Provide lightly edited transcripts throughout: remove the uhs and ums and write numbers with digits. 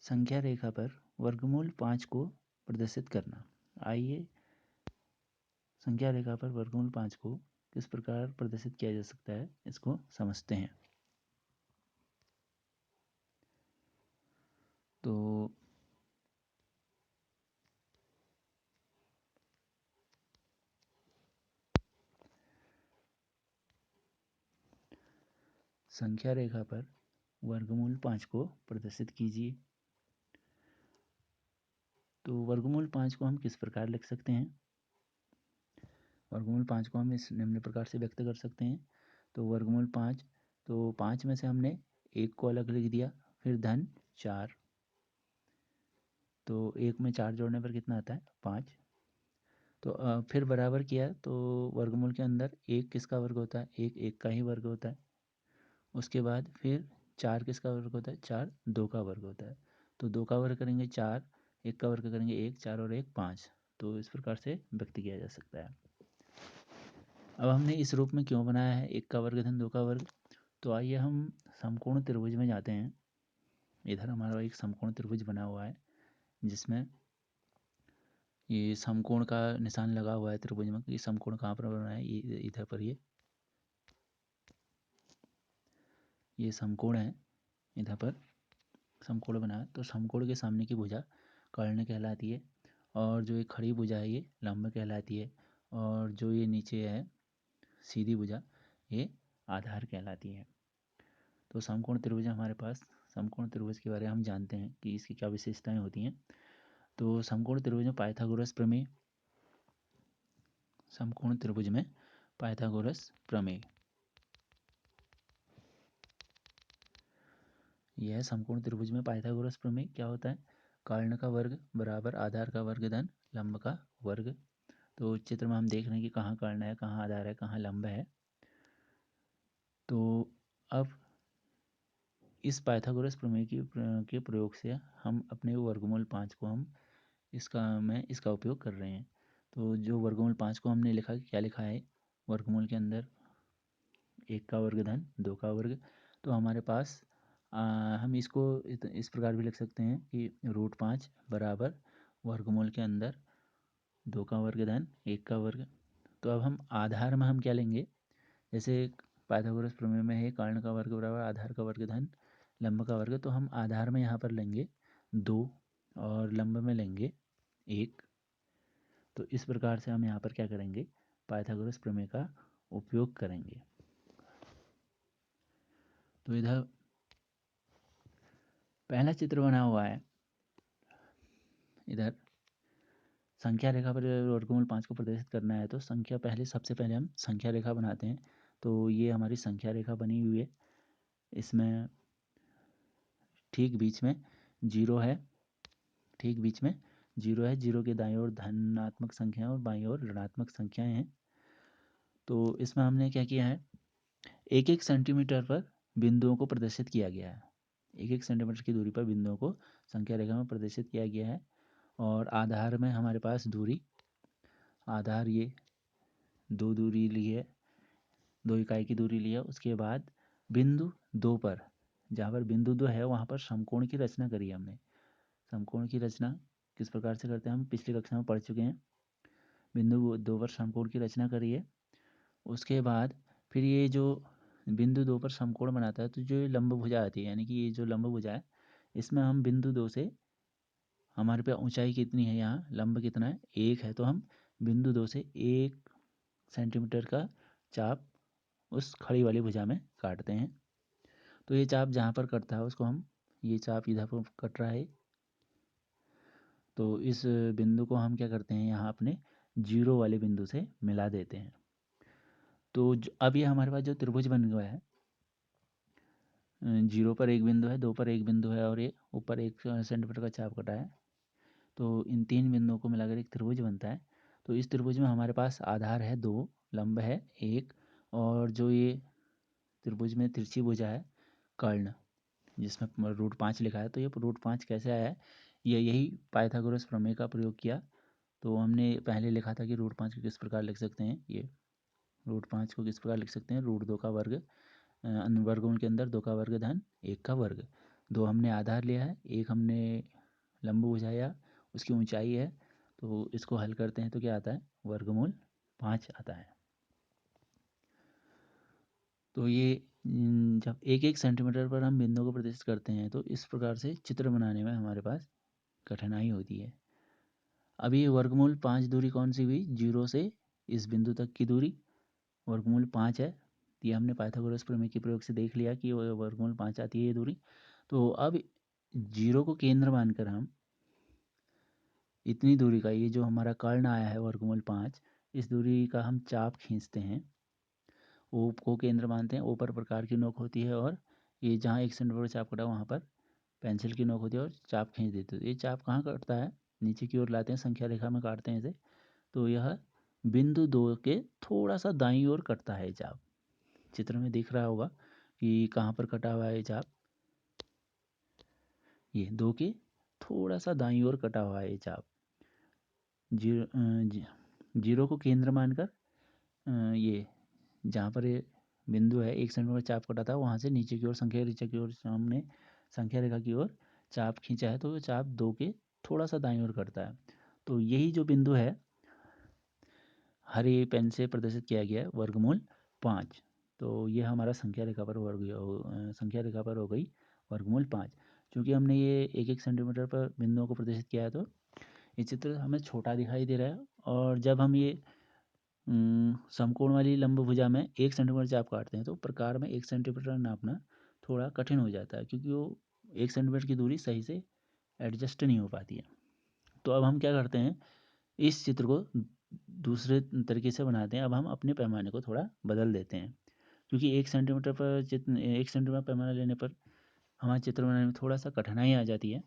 संख्या रेखा पर वर्गमूल 5 को प्रदर्शित करना। आइए संख्या रेखा पर वर्गमूल 5 को किस प्रकार प्रदर्शित किया जा सकता है इसको समझते हैं। तो संख्या रेखा पर वर्गमूल 5 को प्रदर्शित कीजिए। तो वर्गमूल 5 को हम किस प्रकार लिख सकते हैं? वर्गमूल 5 को हम इस निम्न प्रकार से व्यक्त कर सकते हैं। तो वर्गमूल 5, तो 5 में से हमने 1 को अलग लिख दिया, फिर धन 4, तो 1 में 4 जोड़ने पर कितना आता है? 5। तो फिर बराबर किया, तो वर्गमूल के अंदर 1 किसका वर्ग होता है? 1 का ही वर्ग होता है। उसके बाद फिर 4 किसका वर्ग होता है? 4 2 का वर्ग होता है। तो 2 का वर्ग करेंगे 4, 1 का वर्ग करेंगे 1, 4 और 1 5। तो इस प्रकार से व्यक्त किया जा सकता है। अब हमने इस रूप में क्यों बनाया है 1 का वर्ग धन 2 का वर्ग? तो आइए हम समकोण त्रिभुज में जाते हैं। इधर हमारा एक समकोण त्रिभुज बना हुआ है जिसमें ये समकोण का निशान लगा हुआ है त्रिभुज में। ये समकोण कहाँ पर बना है? ये इधर पर ये समकोण है, इधर पर समकोण बना है। तो समकोण के सामने की भुजा कर्ण कहलाती है, और जो ये खड़ी भुजा है ये लंब कहलाती है, और जो ये नीचे है सीधी भुजा ये आधार कहलाती है। तो समकोण त्रिभुज हमारे पास। समकोण त्रिभुज के बारे में हम जानते हैं कि इसकी क्या विशेषताएं होती हैं। तो समकोण त्रिभुज में पाइथागोरस प्रमेय, समकोण त्रिभुज में पाइथागोरस प्रमेय, यह समकोण त्रिभुज में पाइथागोरस प्रमेय क्या होता है? कर्ण का वर्ग बराबर आधार का वर्ग धन लंब का वर्ग। तो चित्र में हम देख रहे हैं कि कहाँ कर्ण है, कहाँ आधार है, कहाँ लंब है। तो अब इस पाइथागोरस प्रमेय के प्रयोग से हम अपने वर्गमूल 5 को हम इसका उपयोग कर रहे हैं। तो जो वर्गमूल 5 को हमने लिखा, क्या लिखा है वर्गमूल के अंदर? 1 का वर्ग धन 2 का वर्ग। तो हमारे पास हम इसको इस प्रकार भी लिख सकते हैं कि √5 बराबर वर्गमूल के अंदर 2 का वर्ग धन 1 का वर्ग। तो अब हम आधार में हम क्या लेंगे? जैसे पाइथागोरस प्रमेय में है कर्ण का वर्ग बराबर आधार का वर्ग धन लंब का वर्ग। तो हम आधार में यहाँ पर लेंगे 2 और लंब में लेंगे 1। तो इस प्रकार से हम यहाँ पर क्या करेंगे? पाइथागोरस प्रमेय का उपयोग करेंगे। तो इधर पहला चित्र बना हुआ है। इधर संख्या रेखा पर वर्गमूल 5 को प्रदर्शित करना है, तो सबसे पहले हम संख्या रेखा बनाते हैं। तो ये हमारी संख्या रेखा बनी हुई है। इसमें ठीक बीच में जीरो है, ठीक बीच में जीरो है। जीरो के दाईं ओर धनात्मक संख्या और बाईं ओर ऋणात्मक संख्याएं हैं। तो इसमें हमने क्या किया है? 1-1 सेंटीमीटर पर बिंदुओं को प्रदर्शित किया गया है। 1-1 सेंटीमीटर की दूरी पर बिंदुओं को संख्या रेखा में प्रदर्शित किया गया है। और आधार में हमारे पास दूरी, आधार ये 2 दूरी ली है, 2 इकाई की दूरी ली है। उसके बाद बिंदु 2 पर, जहाँ पर बिंदु 2 है वहाँ पर समकोण की रचना करी हमने। समकोण की रचना किस प्रकार से करते हैं हम पिछली कक्षा में पढ़ चुके हैं। बिंदु 2 पर समकोण की रचना करी है। उसके बाद फिर ये जो बिंदु 2 पर समकोण बनाता है, तो जो ये लंब भुजा आती है, यानी कि ये जो लंब भुजा है, इसमें हम बिंदु 2 से, हमारे पे ऊंचाई कितनी है, यहाँ लंब कितना है 1 है, तो हम बिंदु 2 से 1 सेंटीमीटर का चाप उस खड़ी वाली भुजा में काटते हैं। तो ये चाप जहाँ पर कटता है उसको हम, ये चाप इधर पर कट रहा है, तो इस बिंदु को हम क्या करते हैं यहाँ अपने जीरो वाले बिंदु से मिला देते हैं। तो अब ये हमारे पास जो त्रिभुज बन गया है, 0 पर एक बिंदु है, 2 पर एक बिंदु है, और ये ऊपर 1 सेंटीमीटर का चाप कटा है। तो इन 3 बिंदुओं को मिलाकर एक त्रिभुज बनता है। तो इस त्रिभुज में हमारे पास आधार है 2, लंब है 1, और जो ये त्रिभुज में तिरछी भुजा है कर्ण, जिसमें √5 लिखा है। तो ये √5 कैसे आया है? ये यही पाइथागोरस प्रमेय का प्रयोग किया। तो हमने पहले लिखा था कि √5 को किस प्रकार लिख सकते हैं, ये √5 को किस प्रकार लिख सकते हैं? √2 का वर्ग, वर्गमूल के अंदर 2 का वर्ग धन 1 का वर्ग। दो हमने आधार लिया है, एक हमने लंबभुज या उसकी ऊंचाई है, तो इसको हल करते हैं तो क्या आता है, वर्गमूल 5 आता है। तो ये जब 1-1 सेंटीमीटर पर हम बिंदुओं को प्रदर्शित करते हैं तो इस प्रकार से चित्र बनाने में हमारे पास कठिनाई होती है। अब ये वर्गमूल 5 दूरी कौन सी हुई, 0 से इस बिंदु तक की दूरी वर्गमूल 5 है। ये हमने पाइथागोरस प्रमेय के प्रयोग से देख लिया कि वर्गमूल 5 आती है ये दूरी। तो अब 0 को केंद्र मानकर हम इतनी दूरी का, ये जो हमारा कर्ण आया है वर्गमूल 5, इस दूरी का हम चाप खींचते हैं। ओ को केंद्र मानते हैं, ओ पर प्रकार की नोक होती है और ये जहाँ 1 सेंटीमीटर चाप कटा वहाँ पर पेंसिल की नोक होती है और चाप खींच देते हैं। ये चाप कहाँ कटता है, नीचे की ओर लाते हैं, संख्या रेखा में काटते हैं इसे, तो यह बिंदु 2 के थोड़ा सा दाईं ओर कटता है चाप। चित्र में दिख रहा होगा कि कहाँ पर कटा हुआ है ये चाप, ये 2 के थोड़ा सा दाईं ओर कटा हुआ है ये चाप। जीरो को केंद्र मानकर ये जहाँ पर ये बिंदु है 1 सेंटीमीटर चाप कटा था, वहाँ से नीचे की ओर संख्या रेखा की ओर सामने संख्या रेखा की ओर चाप खींचा है, तो वो चाप 2 के थोड़ा सा दाईं ओर करता है। तो यही जो बिंदु है हरे पेन से प्रदर्शित किया गया है वर्गमूल 5। तो ये हमारा संख्या रेखा पर संख्या रेखा पर हो गई वर्गमूल 5। क्योंकि हमने ये 1-1 सेंटीमीटर पर बिंदुओं को प्रदर्शित किया है तो ये चित्र हमें छोटा दिखाई दे रहा है। और जब हम ये समकोण वाली लंब भुजा में 1 सेंटीमीटर चाप काटते हैं तो प्रकार में 1 सेंटीमीटर नापना थोड़ा कठिन हो जाता है, क्योंकि वो 1 सेंटीमीटर की दूरी सही से एडजस्ट नहीं हो पाती है। तो अब हम क्या करते हैं, इस चित्र को दूसरे तरीके से बनाते हैं। अब हम अपने पैमाने को थोड़ा बदल देते हैं, क्योंकि 1 सेंटीमीटर पर 1 सेंटीमीटर पैमाना लेने पर हमारे चित्र बनाने में थोड़ा सा कठिनाई आ जाती है।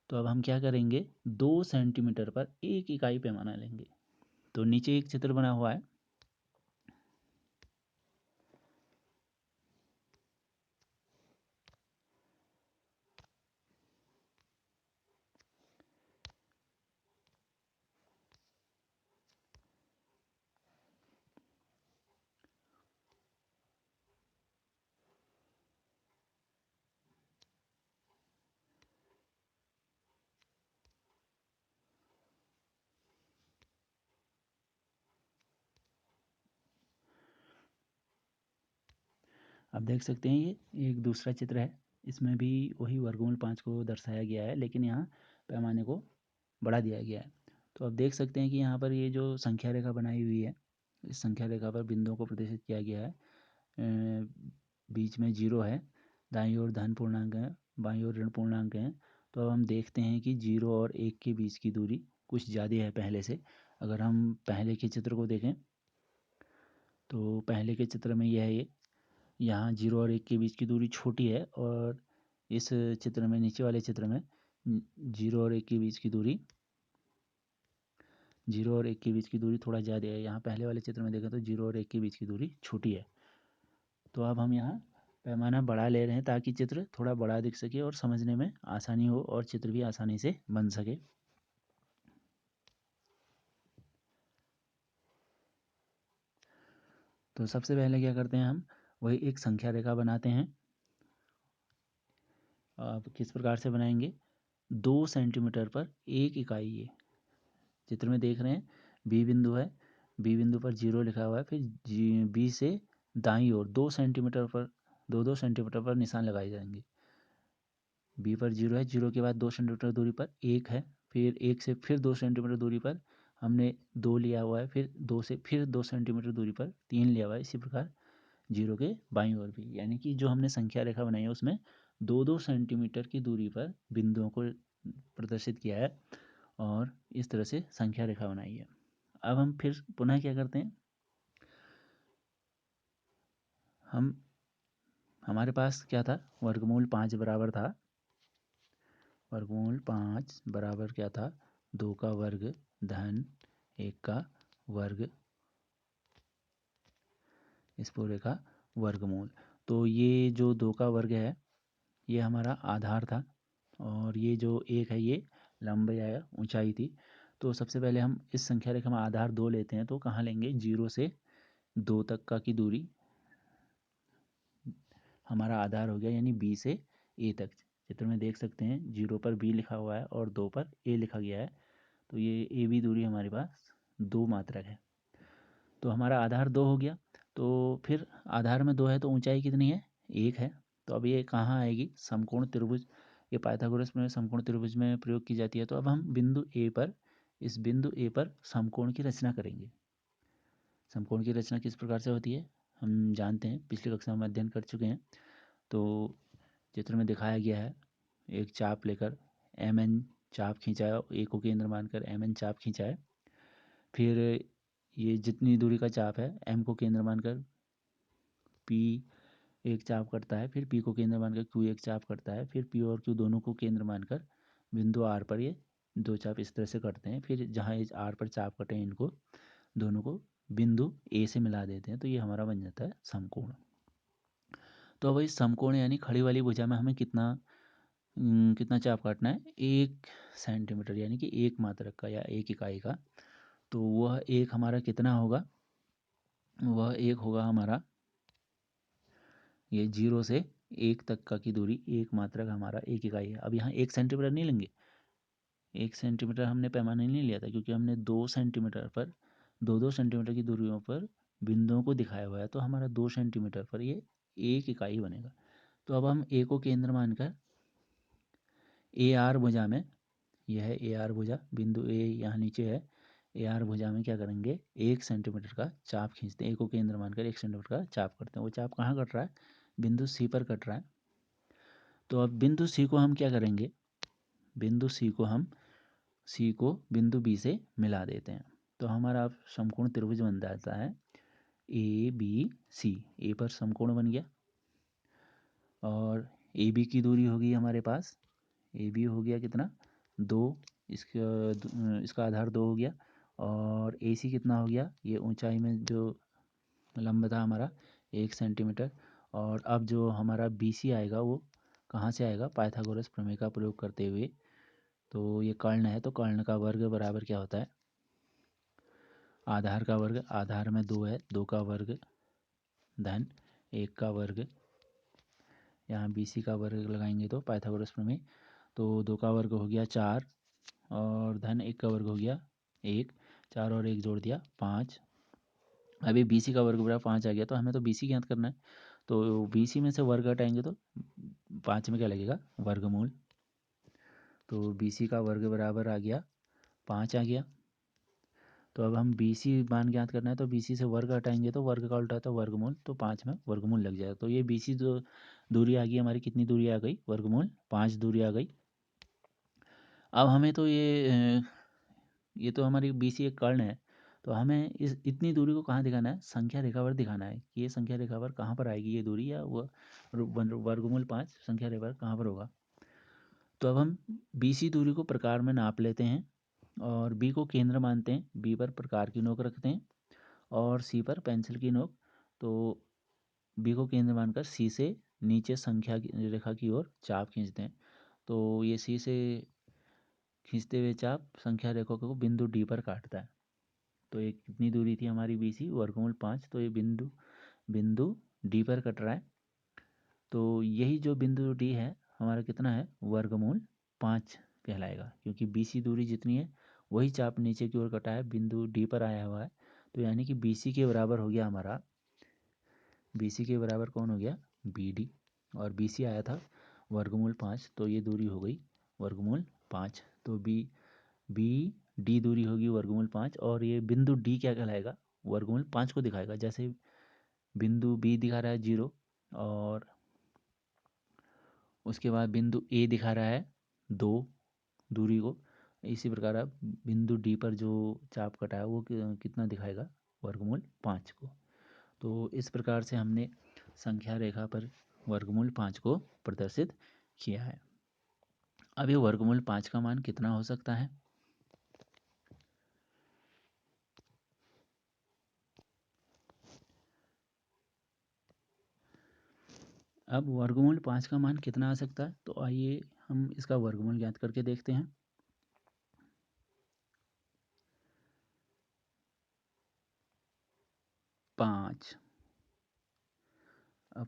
तो अब हम क्या करेंगे, 2 सेंटीमीटर पर 1 इकाई पैमाना लेंगे। तो नीचे एक चित्र बना हुआ है, आप देख सकते हैं ये एक दूसरा चित्र है, इसमें भी वही वर्गमूल 5 को दर्शाया गया है, लेकिन यहाँ पैमाने को बढ़ा दिया गया है। तो आप देख सकते हैं कि यहाँ पर ये जो संख्या रेखा बनाई हुई है, इस संख्या रेखा पर बिंदुओं को प्रदर्शित किया गया है। बीच में 0 है, दाईं ओर धन पूर्णांक है, बाईं ओर ऋण पूर्णांक है। तो अब हम देखते हैं कि 0 और 1 के बीच की दूरी कुछ ज़्यादा है पहले से। अगर हम पहले के चित्र को देखें तो पहले के चित्र में यह है ये, यहाँ 0 और 1 के बीच की दूरी छोटी है, और इस चित्र में, नीचे वाले चित्र में 0 और 1 के बीच की दूरी 0 और 1 के बीच की दूरी थोड़ा ज़्यादा है। यहाँ पहले वाले चित्र में देखें तो 0 और 1 के बीच की दूरी छोटी है। तो अब हम यहाँ पैमाना बढ़ा ले रहे हैं ताकि चित्र थोड़ा बड़ा दिख सके और समझने में आसानी हो और चित्र भी आसानी से बन सके। तो सबसे पहले क्या करते हैं, हम वही एक संख्या रेखा बनाते हैं। अब किस प्रकार से बनाएंगे, 2 सेंटीमीटर पर 1 इकाई, ये चित्र में देख रहे हैं बी बिंदु है, बी बिंदु पर 0 लिखा हुआ है, फिर बी से दाईं ओर 2 सेंटीमीटर पर 2-2 सेंटीमीटर पर निशान लगाए जाएंगे। बी पर 0 है, 0 के बाद 2 सेंटीमीटर दूरी पर 1 है, फिर 1 से फिर 2 सेंटीमीटर दूरी पर हमने 2 लिया हुआ है, फिर 2 से फिर 2 सेंटीमीटर दूरी पर 3 लिया हुआ है। इसी प्रकार 0 के बाईं ओर भी, यानी कि जो हमने संख्या रेखा बनाई है उसमें 2-2 सेंटीमीटर की दूरी पर बिंदुओं को प्रदर्शित किया है और इस तरह से संख्या रेखा बनाई है। अब हम फिर पुनः क्या करते हैं, हम हमारे पास क्या था, वर्गमूल 5 बराबर था, वर्गमूल 5 बराबर क्या था, 2 का वर्ग धन 1 का वर्ग, इस पूरे का वर्गमूल। तो ये जो 2 का वर्ग है ये हमारा आधार था, और ये जो 1 है ये लंबाई या ऊंचाई थी। तो सबसे पहले हम इस संख्या रेखा में आधार 2 लेते हैं, तो कहाँ लेंगे, 0 से 2 तक का की दूरी हमारा आधार हो गया, यानी बी से ए तक। चित्र में देख सकते हैं 0 पर बी लिखा हुआ है और 2 पर ए लिखा गया है। तो ये ए बी दूरी हमारे पास 2 मात्रक है। तो हमारा आधार 2 हो गया। तो फिर आधार में 2 है तो ऊंचाई कितनी है, 1 है। तो अब ये कहाँ आएगी, समकोण त्रिभुज, ये पाइथागोरस में समकोण त्रिभुज में प्रयोग की जाती है। तो अब हम बिंदु ए पर, इस बिंदु ए पर समकोण की रचना करेंगे। समकोण की रचना किस प्रकार से होती है हम जानते हैं, पिछली कक्षा में अध्ययन कर चुके हैं। तो चित्र में दिखाया गया है, एक चाप लेकर एम एन चाप खींचा है, ए को केंद्र मानकर एम एन चाप खींचा है। फिर ये जितनी दूरी का चाप है एम को केंद्र मानकर पी एक चाप करता है, फिर पी को केंद्र मानकर क्यू एक चाप करता है, फिर पी और क्यू दोनों को केंद्र मानकर बिंदु आर पर ये 2 चाप इस तरह से करते हैं। फिर जहाँ ये आर पर चाप कटे हैं इनको दोनों को बिंदु ए से मिला देते हैं। तो ये हमारा बन जाता है समकोण। तो अब इस समकोण यानी खड़ी वाली भुजा में हमें कितना चाप काटना है, 1 सेंटीमीटर यानी कि 1 मात्रक का या 1 इकाई का। तो वह एक हमारा कितना होगा, वह एक होगा हमारा ये 0 से 1 तक का की दूरी 1 मात्रक हमारा 1 इकाई है। अब यहाँ 1 सेंटीमीटर नहीं लेंगे, 1 सेंटीमीटर हमने पैमाना नहीं लिया था क्योंकि हमने 2 सेंटीमीटर पर 2-2 सेंटीमीटर की दूरियों पर बिंदुओं को दिखाया हुआ है। तो हमारा 2 सेंटीमीटर पर ये 1 इकाई बनेगा। तो अब हम ए को केंद्र मानकर ए आर भुजा में, यह है ए आर भुजा, बिंदु ए यहाँ नीचे है, ए आर भुजा में क्या करेंगे, 1 सेंटीमीटर का चाप खींचते हैं। ए को केंद्र मानकर 1 सेंटीमीटर का चाप करते हैं। वो चाप कहाँ कट रहा है, बिंदु सी पर कट रहा है। तो अब बिंदु सी को हम क्या करेंगे, बिंदु सी को बिंदु बी से मिला देते हैं। तो हमारा अब समकोण त्रिभुज बन जाता है ए बी सी। ए पर समकोण बन गया और ए बी की दूरी होगी हमारे पास, ए बी हो गया कितना 2, इसका आधार 2 हो गया। और ए सी कितना हो गया, ये ऊंचाई में जो लंब था हमारा 1 सेंटीमीटर। और अब जो हमारा बी सी आएगा वो कहाँ से आएगा, पाइथागोरस प्रमेय का प्रयोग करते हुए। तो ये कर्ण है, तो कर्ण का वर्ग बराबर क्या होता है, आधार का वर्ग, आधार में 2 है, 2 का वर्ग धन 1 का वर्ग, यहाँ बी सी का वर्ग लगाएंगे तो पाइथागोरस प्रमेय। तो 2 का वर्ग हो गया 4 और धन 1 का वर्ग हो गया 1, 4 और 1 जोड़ दिया 5। अभी बी सी का वर्ग बराबर 5 आ गया। तो हमें तो बी सी ज्ञात करना है। तो बी सी में से वर्ग हटाएंगे तो 5 में क्या लगेगा, वर्गमूल। तो बी सी का वर्ग बराबर आ गया 5 आ गया। तो अब हम बी सी मान ज्ञात करना है, तो बी सी से वर्ग हटाएंगे तो वर्ग का उल्टा होता है वर्गमूल। तो 5 में वर्गमूल लग जाएगा। तो ये बी सी जो दूरी आ गई हमारी, कितनी दूरी आ गई, वर्गमूल 5 दूरी आ गई। अब हमें तो ये तो हमारी बी सी एक कर्ण है। तो हमें इस इतनी दूरी को कहाँ दिखाना है, संख्या रेखा पर दिखाना है कि ये संख्या रेखा पर कहाँ पर आएगी ये दूरी, या वह वर्गमूल 5 संख्या रेखा पर कहाँ पर होगा। तो अब हम बी सी दूरी को प्रकार में नाप लेते हैं और बी को केंद्र मानते हैं, बी पर प्रकार की नोक रखते हैं और सी पर पेंसिल की नोक। तो बी को केंद्र मानकर सी से नीचे संख्या रेखा की ओर चाप खींचते हैं। तो ये सी से खींचते हुए चाप संख्या रेखा को बिंदु डी पर काटता है। तो ये कितनी दूरी थी हमारी बी सी, वर्गमूल 5। तो ये बिंदु बिंदु डी पर कट रहा है। तो यही जो बिंदु डी है हमारा कितना है, वर्गमूल 5 कहलाएगा, क्योंकि बी सी दूरी जितनी है वही चाप नीचे की ओर कटा है, बिंदु डी पर आया हुआ है। तो यानी कि बी सी के बराबर हो गया हमारा, बी सी के बराबर कौन हो गया, बी डी। और बी सी आया था वर्गमूल 5, तो ये दूरी हो गई वर्गमूल 5। तो बी डी दूरी होगी वर्गमूल 5 और ये बिंदु डी क्या कहलाएगा, वर्गमूल 5 को दिखाएगा। जैसे बिंदु बी दिखा रहा है 0 और उसके बाद बिंदु ए दिखा रहा है 2 दूरी को, इसी प्रकार अब बिंदु डी पर जो चाप कटा है वो कितना दिखाएगा, वर्गमूल 5 को। तो इस प्रकार से हमने संख्या रेखा पर वर्गमूल 5 को प्रदर्शित किया है। अब ये वर्गमूल 5 का मान कितना हो सकता है, अब वर्गमूल 5 का मान कितना आ सकता है, तो आइए हम इसका वर्गमूल ज्ञात करके देखते हैं। पाँच, अब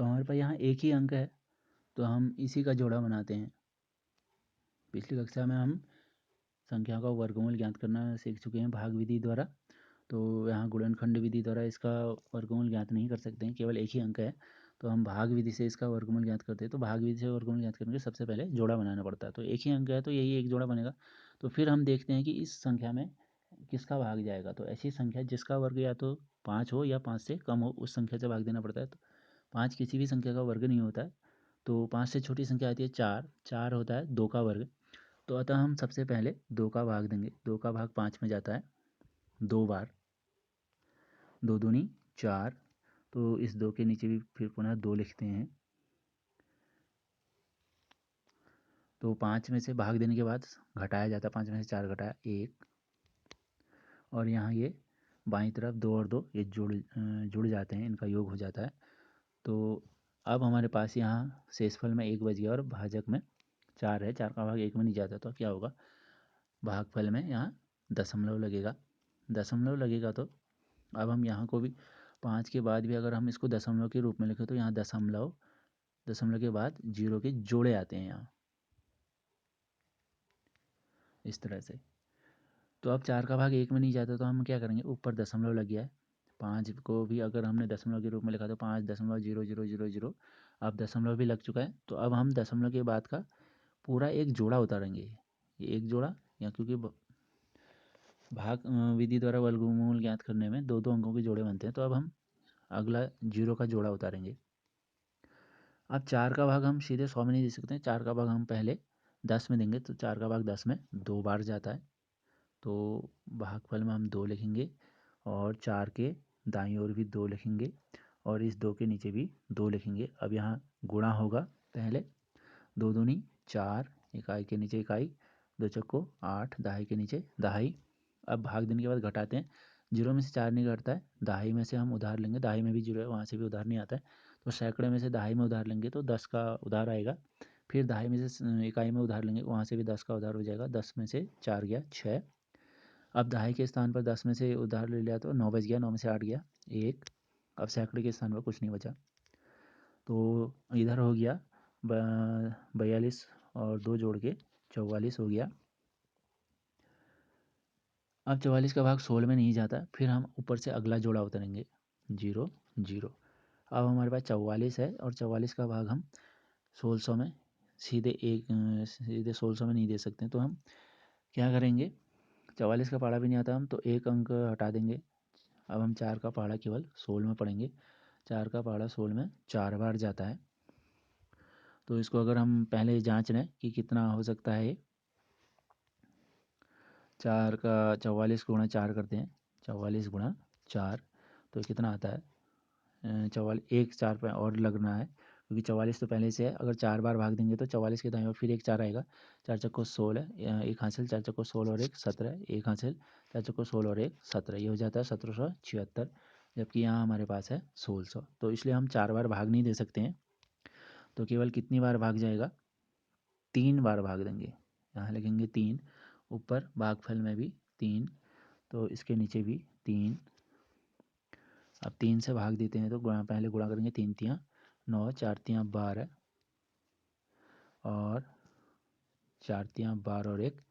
तो हमारे पास यहाँ एक ही अंक है, तो हम इसी का जोड़ा बनाते हैं। पिछली कक्षा में हम संख्याओं का वर्गमूल ज्ञात करना सीख चुके हैं भाग विधि द्वारा। तो यहाँ गुणनखंड विधि द्वारा इसका वर्गमूल ज्ञात नहीं कर सकते हैं, केवल एक ही अंक है, तो हम भाग विधि से इसका वर्गमूल ज्ञात करते हैं। तो भाग विधि से वर्गमूल ज्ञात करने के सबसे पहले जोड़ा बनाना पड़ता है। तो एक ही अंक है तो यही एक जोड़ा बनेगा। तो फिर हम देखते हैं कि इस संख्या में किसका भाग जाएगा। तो ऐसी संख्या जिसका वर्ग या तो 5 हो या 5 से कम हो, उस संख्या से भाग देना पड़ता है। तो 5 किसी भी संख्या का वर्ग नहीं होता है। तो 5 से छोटी संख्या आती है 4, 4 होता है 2 का वर्ग। तो अतः हम सबसे पहले 2 का भाग देंगे। 2 का भाग 5 में जाता है 2 बार, 2 दूनी 4। तो इस 2 के नीचे भी फिर पुनः 2 लिखते हैं। तो 5 में से भाग देने के बाद घटाया जाता है, 5 में से 4 घटाया 1, और यहाँ ये बाईं तरफ 2 और 2 ये जुड़ जाते हैं, इनका योग हो जाता है। तो अब हमारे पास यहाँ शेषफल में 1 बच गया और भाजक में 4 है। 4 का भाग 1 में नहीं जाता, तो क्या होगा, भागफल में यहाँ दशमलव लगेगा। दशमलव लगेगा तो अब हम यहाँ को भी 5 के बाद भी अगर हम इसको दशमलव के रूप में लिखें तो यहाँ दशमलव, दशमलव के बाद 0 के जोड़े आते हैं यहाँ, इस तरह से। तो अब 4 का भाग 1 में नहीं जाता, तो हम क्या करेंगे, ऊपर दशमलव लग गया है, 5 को भी अगर हमने दशमलव के रूप में लिखा तो 5.0000, अब दशमलव भी लग चुका है। तो अब हम दशमलव के बाद का पूरा एक जोड़ा उतारेंगे। ये एक जोड़ा, या क्योंकि भाग विधि द्वारा वर्गमूल ज्ञात करने में 2-2 अंकों के जोड़े बनते हैं, तो अब हम अगला 0 का जोड़ा उतारेंगे। अब 4 का भाग हम सीधे 100 में नहीं दे सकते हैं, 4 का भाग हम पहले 10 में देंगे। तो 4 का भाग 10 में 2 बार जाता है, तो भागफल में हम 2 लिखेंगे, और 4 के दाईं ओर भी 2 लिखेंगे, और इस 2 के नीचे भी 2 लिखेंगे। अब यहाँ गुणा होगा पहले, 2 दूनी 4, इकाई के नीचे इकाई, 2 चक्को 8, दहाई के नीचे दहाई। अब भाग देने के बाद घटाते हैं, 0 में से 4 नहीं घटता है, दहाई में से हम उधार लेंगे, दहाई में भी 0 है, वहाँ से भी उधार नहीं आता है। तो सैकड़े में से दहाई में उधार लेंगे तो 10 का उधार आएगा। फिर दहाई में से इकाई में उधार लेंगे, वहाँ से भी 10 का उधार हो जाएगा। 10 में से 4 गया 6। अब दहाई के स्थान पर 10 में से उधार ले लिया तो 9 बच गया, 9 में से 8 गया 1। अब सैकड़े के स्थान पर कुछ नहीं बचा, तो इधर हो गया 42 और 2 जोड़ के 44 हो गया। अब 44 का भाग 16 में नहीं जाता, फिर हम ऊपर से अगला जोड़ा उतारेंगे 0 0। अब हमारे पास 44 है, और 44 का भाग हम 1600 में सीधे 1600 में नहीं दे सकते, तो हम क्या करेंगे, 44 का पहाड़ा भी नहीं आता हम, तो एक अंक हटा देंगे। अब हम 4 का पहाड़ा केवल 16 में पढ़ेंगे। 4 का पहाड़ा 16 में 4 बार जाता है। तो इसको अगर हम पहले जांच लें कि कितना हो सकता है, 4 का 44 गुणा 4 करते हैं, 44 गुणा 4, तो कितना आता है, 44, एक 4 पे और लगना है, क्योंकि 44 तो पहले से है। अगर 4 बार भाग देंगे तो 44 के दाएं और फिर एक 4 आएगा, 4 चक्को 16, एक हासिल, 4 चक्को 16 और एक 17, एक हासिल, 4 चक्को 16 और एक 17, ये हो जाता है 1776। जबकि यहाँ हमारे पास है 1600, तो इसलिए हम 4 बार भाग नहीं दे सकते हैं। तो केवल कितनी बार भाग जाएगा, 3 बार भाग देंगे। यहाँ लिखेंगे 3, ऊपर भागफल में भी 3, तो इसके नीचे भी 3। अब 3 से भाग देते हैं तो पहले गुणा करेंगे, 3 तियाँ 9, 4 तियाँ 12, और 4 तियाँ 12 और एक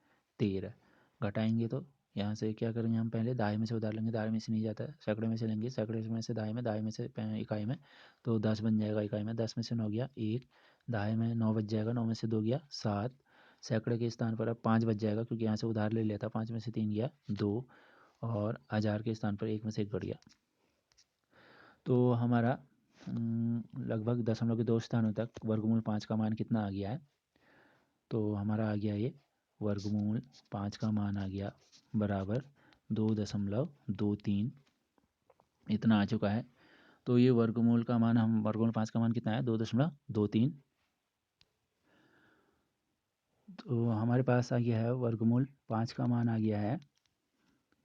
13। घटाएंगे तो यहाँ से क्या करेंगे, हम पहले दाएं में से उधार लेंगे, दाएं में से नहीं जाता है, सैकड़े में से लेंगे, सैकड़े में से दाएं में से इकाई में, तो 10 बन जाएगा इकाई में, 10 में से 9 गया 1, दाएं में 9 बच जाएगा, 9 में से 2 गया 7, सैकड़े के स्थान पर अब 5 बच जाएगा, क्योंकि यहाँ से उधार ले लिया था, 5 में से 3 गया 2, और हजार के स्थान पर 1 में से 1 बढ़ गया। तो हमारा लगभग दशमलव के 2 स्थानों तक वर्गमूल 5 का मान कितना आ गया है, तो हमारा आ गया ये वर्गमूल 5 का मान आ गया बराबर 2.23, इतना आ चुका है। तो ये वर्गमूल का मान, हम वर्गमूल 5 का मान कितना है, 2.23। तो हमारे पास आ गया है वर्गमूल 5 का मान आ गया है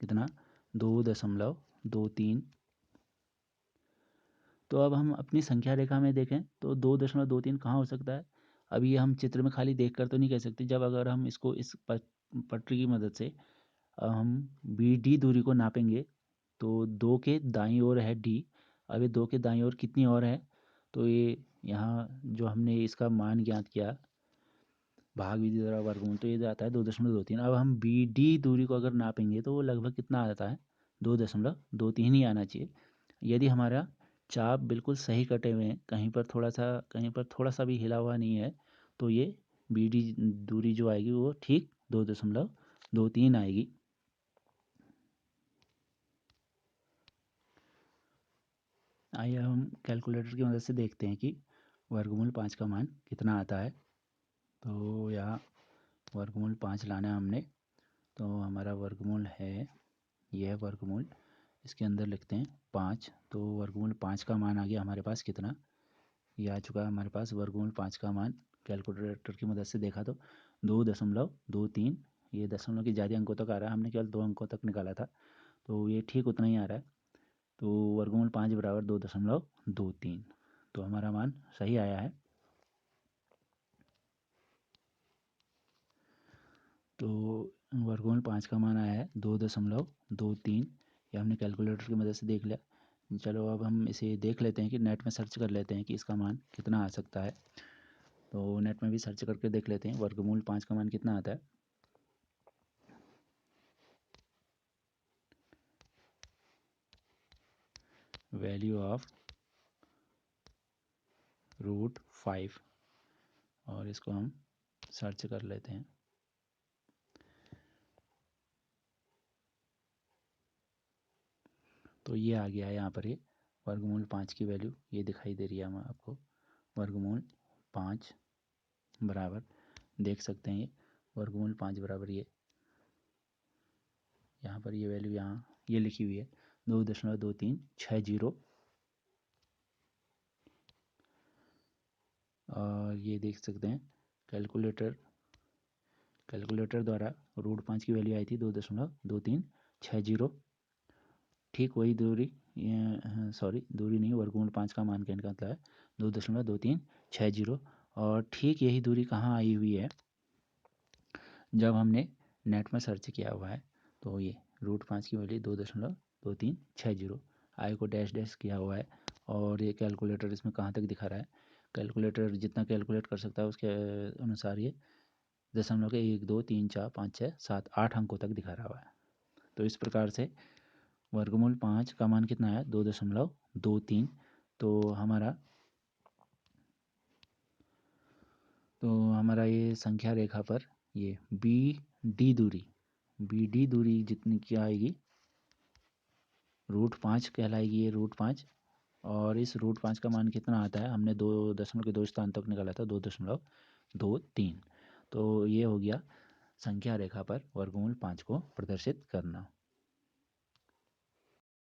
कितना, 2.23। तो अब हम अपनी संख्या रेखा में देखें तो 2.23 कहाँ हो सकता है। अभी हम चित्र में खाली देखकर तो नहीं कह सकते, जब अगर हम इसको इस पटरी की मदद से हम बी डी दूरी को नापेंगे, तो 2 के दाईं ओर है डी, अब ये 2 के दाईं ओर कितनी और है, तो ये यहाँ जो हमने इसका मान ज्ञात किया भाग विधि द्वारा वर्गमूल, तो ये आता है 2.23। अब हम बी डी दूरी को अगर नापेंगे तो वो लगभग कितना आता है, 2.23 ही आना चाहिए। यदि हमारा चाप बिल्कुल सही कटे हुए हैं, कहीं पर थोड़ा सा भी हिला हुआ नहीं है, तो ये बी डी दूरी जो आएगी वो ठीक 2.23 आएगी। आइए हम कैलकुलेटर की मदद से देखते हैं कि वर्गमूल 5 का मान कितना आता है। तो यहाँ वर्गमूल 5 लाना है हमने, तो हमारा वर्गमूल है यह वर्गमूल, इसके अंदर लिखते हैं 5। तो वर्गमूल 5 का मान आ गया हमारे पास कितना, ये आ चुका है हमारे पास वर्गमूल 5 का मान। कैलकुलेटर की मदद से देखा तो 2.23, ये दशमलव की ज़्यादा अंकों तक आ रहा है, हमने केवल 2 अंकों तक निकाला था, तो ये ठीक उतना ही आ रहा है। तो वर्गमूल 5 बराबर 2.23, तो हमारा मान सही आया है। तो वर्गमूल 5 का मान आया है 2.23, ये हमने कैलकुलेटर की मदद से देख लिया। चलो अब हम इसे देख लेते हैं कि नेट में सर्च कर लेते हैं कि इसका मान कितना आ सकता है। तो नेट में भी सर्च करके देख लेते हैं वर्गमूल 5 का मान कितना आता है। वैल्यू ऑफ √5, और इसको हम सर्च कर लेते हैं। तो ये आ गया है यहाँ पर, ये वर्गमूल 5 की वैल्यू ये दिखाई दे रही है हम आपको। वर्गमूल 5 बराबर, देख सकते हैं ये वर्गमूल 5 बराबर, ये यहाँ पर ये वैल्यू यहाँ ये लिखी हुई है 2.2360। और ये देख सकते हैं कैलकुलेटर द्वारा √5 की वैल्यू आई थी 2.2360। ठीक वही दूरी, सॉरी दूरी नहीं, वर्गमूल 5 का मान कहने का मतलब है 2.2360। और ठीक यही दूरी कहाँ आई हुई है, जब हमने नेट में सर्च किया हुआ है। तो ये √5 की वैल्यू 2.2360, आई को डैश डैश किया हुआ है। और ये कैलकुलेटर इसमें कहाँ तक दिखा रहा है, कैलकुलेटर जितना कैलकुलेट कर सकता है उसके अनुसार ये दशमलव के 1 2 3 4 5 6 7 8 अंकों तक दिखा रहा हुआ है। तो इस प्रकार से वर्गमूल 5 का मान कितना है, 2.23। तो हमारा ये संख्या रेखा पर ये बी डी दूरी जितनी क्या आएगी, √5 कहलाएगी ये √5। और इस √5 का मान कितना आता है, हमने 2 तक निकाला था, 2.23। तो ये हो गया संख्या रेखा पर वर्गमूल 5 को प्रदर्शित करना।